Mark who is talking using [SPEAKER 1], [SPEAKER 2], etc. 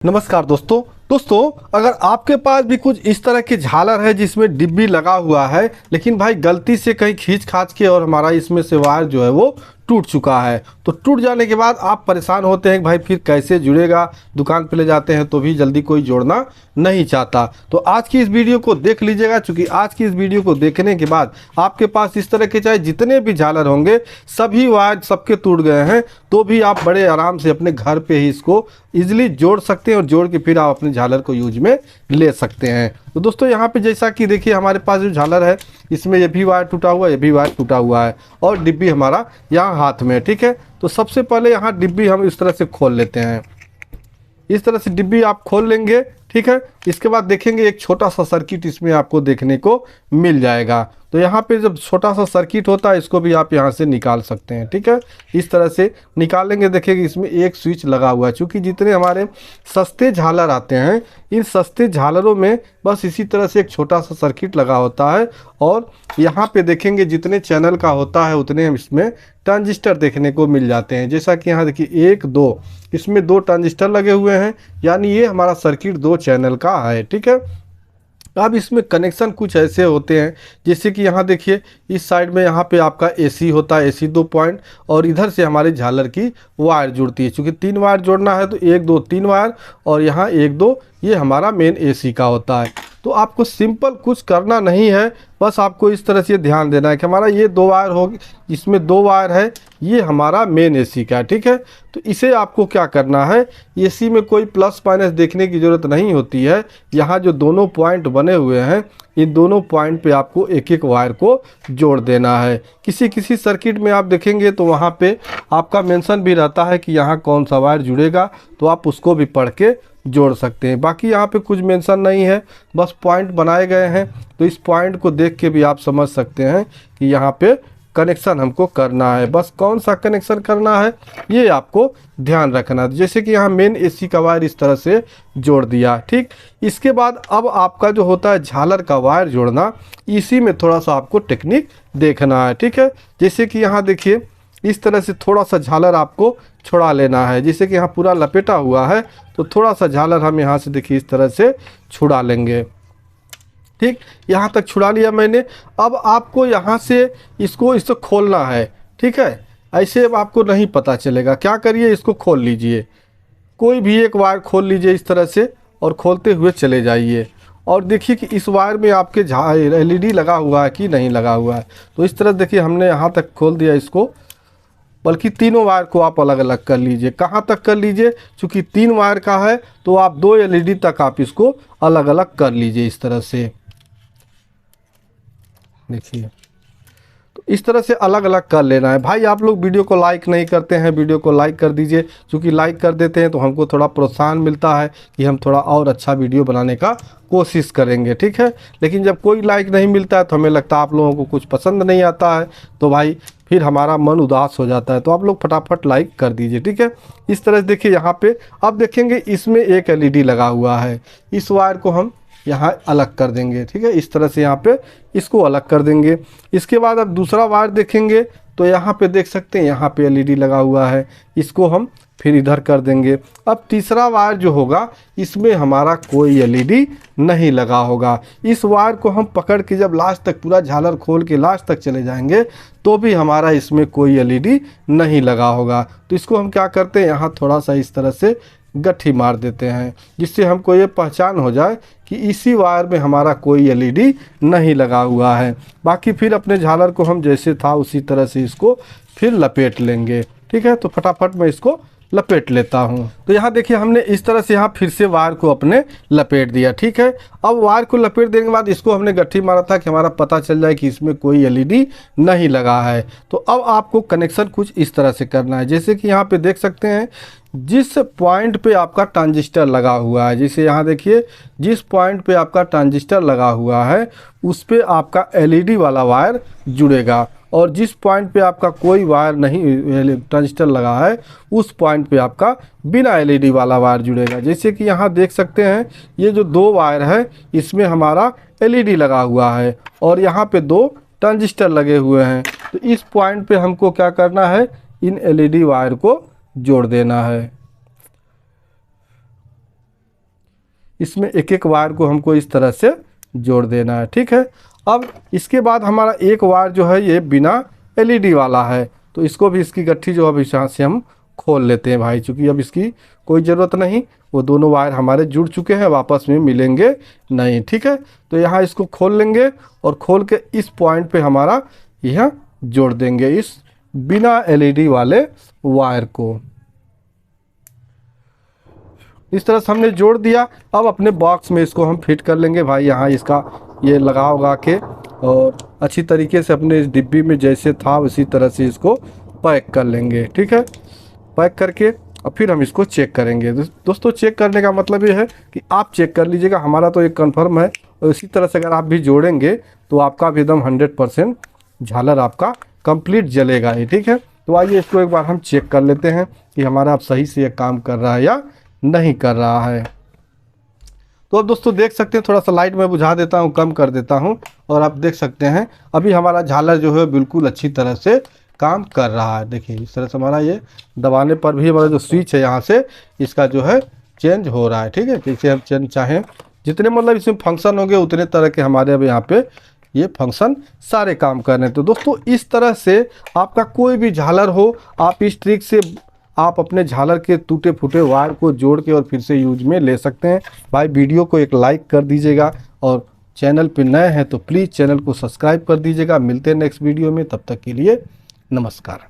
[SPEAKER 1] नमस्कार दोस्तों अगर आपके पास भी कुछ इस तरह के झालर है जिसमें डिब्बी लगा हुआ है, लेकिन भाई गलती से कहीं खींच खाच के और हमारा इसमें से वायर जो है वो टूट चुका है, तो टूट जाने के बाद आप परेशान होते हैं कि भाई फिर कैसे जुड़ेगा। दुकान पे ले जाते हैं तो भी जल्दी कोई जोड़ना नहीं चाहता। तो आज की इस वीडियो को देख लीजिएगा, क्योंकि आज की इस वीडियो को देखने के बाद आपके पास इस तरह के चाहे जितने भी झालर होंगे सभी वायर सबके टूट गए हैं, तो भी आप बड़े आराम से अपने घर पे ही इसको ईजिली जोड़ सकते हैं और जोड़ के फिर आप अपने झालर को यूज में ले सकते हैं। तो दोस्तों यहाँ पे जैसा कि देखिए हमारे पास जो झालर है इसमें ये भी वायर टूटा हुआ है, ये भी वायर टूटा हुआ है और डिब्बी हमारा यहाँ हाथ में है। ठीक है, तो सबसे पहले यहाँ डिब्बी हम इस तरह से खोल लेते हैं। इस तरह से डिब्बी आप खोल लेंगे। ठीक है, इसके बाद देखेंगे एक छोटा सा सर्किट इसमें आपको देखने को मिल जाएगा। तो यहाँ पे जब छोटा सा सर्किट होता है इसको भी आप यहाँ से निकाल सकते हैं। ठीक है, इस तरह से निकालेंगे। देखिए इसमें एक स्विच लगा हुआ है, क्योंकि जितने हमारे सस्ते झालर आते हैं इन सस्ते झालरों में बस इसी तरह से एक छोटा सा सर्किट लगा होता है और यहाँ पे देखेंगे जितने चैनल का होता है उतने हम इसमें ट्रांजिस्टर देखने को मिल जाते हैं। जैसा कि यहाँ देखिए 1 2 इसमें 2 ट्रांजिस्टर लगे हुए हैं, यानी ये हमारा सर्किट 2 चैनल का है। ठीक है, अब इसमें कनेक्शन कुछ ऐसे होते हैं, जैसे कि यहाँ देखिए इस साइड में यहाँ पे आपका एसी होता है, एसी 2 पॉइंट, और इधर से हमारे झालर की वायर जुड़ती है। चूँकि 3 वायर जोड़ना है तो 1 2 3 वायर और यहाँ 1 2 ये हमारा मेन एसी का होता है। तो आपको सिंपल कुछ करना नहीं है, बस आपको इस तरह से ध्यान देना है कि हमारा ये 2 वायर हो, इसमें 2 वायर है, ये हमारा मेन एसी का है। ठीक है, तो इसे आपको क्या करना है, एसी में कोई प्लस माइनस देखने की ज़रूरत नहीं होती है। यहाँ जो दोनों पॉइंट बने हुए हैं इन दोनों पॉइंट पे आपको एक एक वायर को जोड़ देना है। किसी सर्किट में आप देखेंगे तो वहाँ पे आपका मेंशन भी रहता है कि यहाँ कौन सा वायर जुड़ेगा, तो आप उसको भी पढ़ के जोड़ सकते हैं। बाकी यहाँ पे कुछ मेंशन नहीं है, बस पॉइंट बनाए गए हैं, तो इस पॉइंट को देख के भी आप समझ सकते हैं कि यहाँ पे कनेक्शन हमको करना है। बस कौन सा कनेक्शन करना है ये आपको ध्यान रखना है। जैसे कि यहाँ मेन एसी का वायर इस तरह से जोड़ दिया। ठीक, इसके बाद अब आपका जो होता है झालर का वायर जोड़ना, इसी में थोड़ा सा आपको टेक्निक देखना है। ठीक है, जैसे कि यहाँ देखिए इस तरह से थोड़ा सा झालर आपको छुड़ा लेना है। जैसे कि यहाँ पूरा लपेटा हुआ है तो थोड़ा सा झालर हम यहाँ से देखिए इस तरह से छुड़ा लेंगे। ठीक, यहाँ तक छुड़ा लिया मैंने। अब आपको यहाँ से इसको खोलना है। ठीक है, ऐसे अब आपको नहीं पता चलेगा, क्या करिए इसको खोल लीजिए, कोई भी एक वायर खोल लीजिए इस तरह से और खोलते हुए चले जाइए और देखिए कि इस वायर में आपके एलईडी लगा हुआ है कि नहीं लगा हुआ है। तो इस तरह देखिए हमने यहाँ तक खोल दिया इसको, बल्कि तीनों वायर को आप अलग अलग कर लीजिए। कहाँ तक कर लीजिए, चूँकि 3 वायर का है तो आप 2 एलईडी तक आप इसको अलग अलग कर लीजिए इस तरह से। देखिए तो इस तरह से अलग अलग कर लेना है। भाई आप लोग वीडियो को लाइक नहीं करते हैं, वीडियो को लाइक कर दीजिए, क्योंकि लाइक कर देते हैं तो हमको थोड़ा प्रोत्साहन मिलता है कि हम थोड़ा और अच्छा वीडियो बनाने का कोशिश करेंगे। ठीक है, लेकिन जब कोई लाइक नहीं मिलता है तो हमें लगता है आप लोगों को कुछ पसंद नहीं आता है, तो भाई फिर हमारा मन उदास हो जाता है। तो आप लोग फटाफट लाइक कर दीजिए। ठीक है, इस तरह से देखिए यहाँ पे अब देखेंगे इसमें एक एलईडी लगा हुआ है, इस वायर को हम यहाँ अलग कर देंगे। ठीक है, इस तरह से यहाँ पे इसको अलग कर देंगे। इसके बाद अब दूसरा वायर देखेंगे तो यहाँ पे देख सकते हैं यहाँ पे एलईडी लगा हुआ है, इसको हम फिर इधर कर देंगे। अब तीसरा वायर जो होगा इसमें हमारा कोई एलईडी नहीं लगा होगा। इस वायर को हम पकड़ के जब लास्ट तक पूरा झालर खोल के लास्ट तक चले जाएंगे तो भी हमारा इसमें कोई एलईडी नहीं लगा होगा। तो इसको हम क्या करते हैं, यहाँ थोड़ा सा इस तरह से गट्ठी मार देते हैं, जिससे हमको ये पहचान हो जाए कि इसी वायर में हमारा कोई एलईडी नहीं लगा हुआ है। बाकी फिर अपने झालर को हम जैसे था उसी तरह से इसको फिर लपेट लेंगे। ठीक है, तो फटाफट मैं इसको लपेट लेता हूँ। तो यहाँ देखिए हमने इस तरह से यहाँ फिर से वायर को अपने लपेट दिया। ठीक है, अब वायर को लपेट देने के बाद इसको हमने गट्ठी मारा था कि हमारा पता चल जाए कि इसमें कोई एलईडी नहीं लगा है। तो अब आपको कनेक्शन कुछ इस तरह से करना है, जैसे कि यहाँ पे देख सकते हैं जिस पॉइंट पे आपका ट्रांजिस्टर लगा हुआ है, जैसे यहाँ देखिए जिस पॉइंट पे आपका ट्रांजिस्टर लगा हुआ है उस पे आपका एलईडी वाला वायर जुड़ेगा, और जिस पॉइंट पे आपका कोई वायर नहीं ट्रांजिस्टर लगा है उस पॉइंट पे आपका बिना एलईडी वाला वायर जुड़ेगा। जैसे कि यहाँ देख सकते हैं ये जो 2 वायर है इसमें हमारा एलईडी लगा हुआ है और यहाँ पे 2 ट्रांजिस्टर लगे हुए हैं। तो इस पॉइंट पे हमको क्या करना है, इन एलईडी वायर को जोड़ देना है। इसमें एक एक वायर को हमको इस तरह से जोड़ देना है। ठीक है, अब इसके बाद हमारा एक वायर जो है ये बिना एलईडी वाला है, तो इसको भी इसकी गट्ठी जो अब यहाँ से हम खोल लेते हैं भाई, चूँकि अब इसकी कोई ज़रूरत नहीं, वो दोनों वायर हमारे जुड़ चुके हैं, वापस में मिलेंगे नहीं। ठीक है, तो यहाँ इसको खोल लेंगे और खोल के इस पॉइंट पे हमारा यह जोड़ देंगे इस बिना एलईडी वाले वायर को। इस तरह से हमने जोड़ दिया। अब अपने बॉक्स में इसको हम फिट कर लेंगे भाई, यहाँ इसका ये लगा के और अच्छी तरीके से अपने इस डिब्बी में जैसे था उसी तरह से इसको पैक कर लेंगे। ठीक है, पैक करके और फिर हम इसको चेक करेंगे। दोस्तों चेक करने का मतलब ये है कि आप चेक कर लीजिएगा, हमारा तो एक कंफर्म है, और इसी तरह से अगर आप भी जोड़ेंगे तो आपका भी एकदम 100% झालर आपका कंप्लीट जलेगा ही। ठीक है, तो आइए इसको एक बार हम चेक कर लेते हैं कि हमारा अब सही से ये काम कर रहा है या नहीं कर रहा है। तो अब दोस्तों देख सकते हैं, थोड़ा सा लाइट मैं बुझा देता हूँ, कम कर देता हूँ, और आप देख सकते हैं अभी हमारा झालर जो है बिल्कुल अच्छी तरह से काम कर रहा है। देखिए इस तरह से हमारा ये दबाने पर भी हमारा जो स्विच है यहाँ से इसका जो है चेंज हो रहा है। ठीक है, जैसे हम चेंज चाहें, जितने मतलब इसमें फंक्शन होंगे उतने तरह के हमारे अब यहाँ पे ये फंक्शन सारे काम कर रहे हैं। तो दोस्तों इस तरह से आपका कोई भी झालर हो, आप इस ट्रिक से आप अपने झालर के टूटे फूटे वायर को जोड़ के और फिर से यूज में ले सकते हैं। भाई वीडियो को एक लाइक कर दीजिएगा और चैनल पे नए हैं तो प्लीज़ चैनल को सब्सक्राइब कर दीजिएगा। मिलते हैं नेक्स्ट वीडियो में, तब तक के लिए नमस्कार।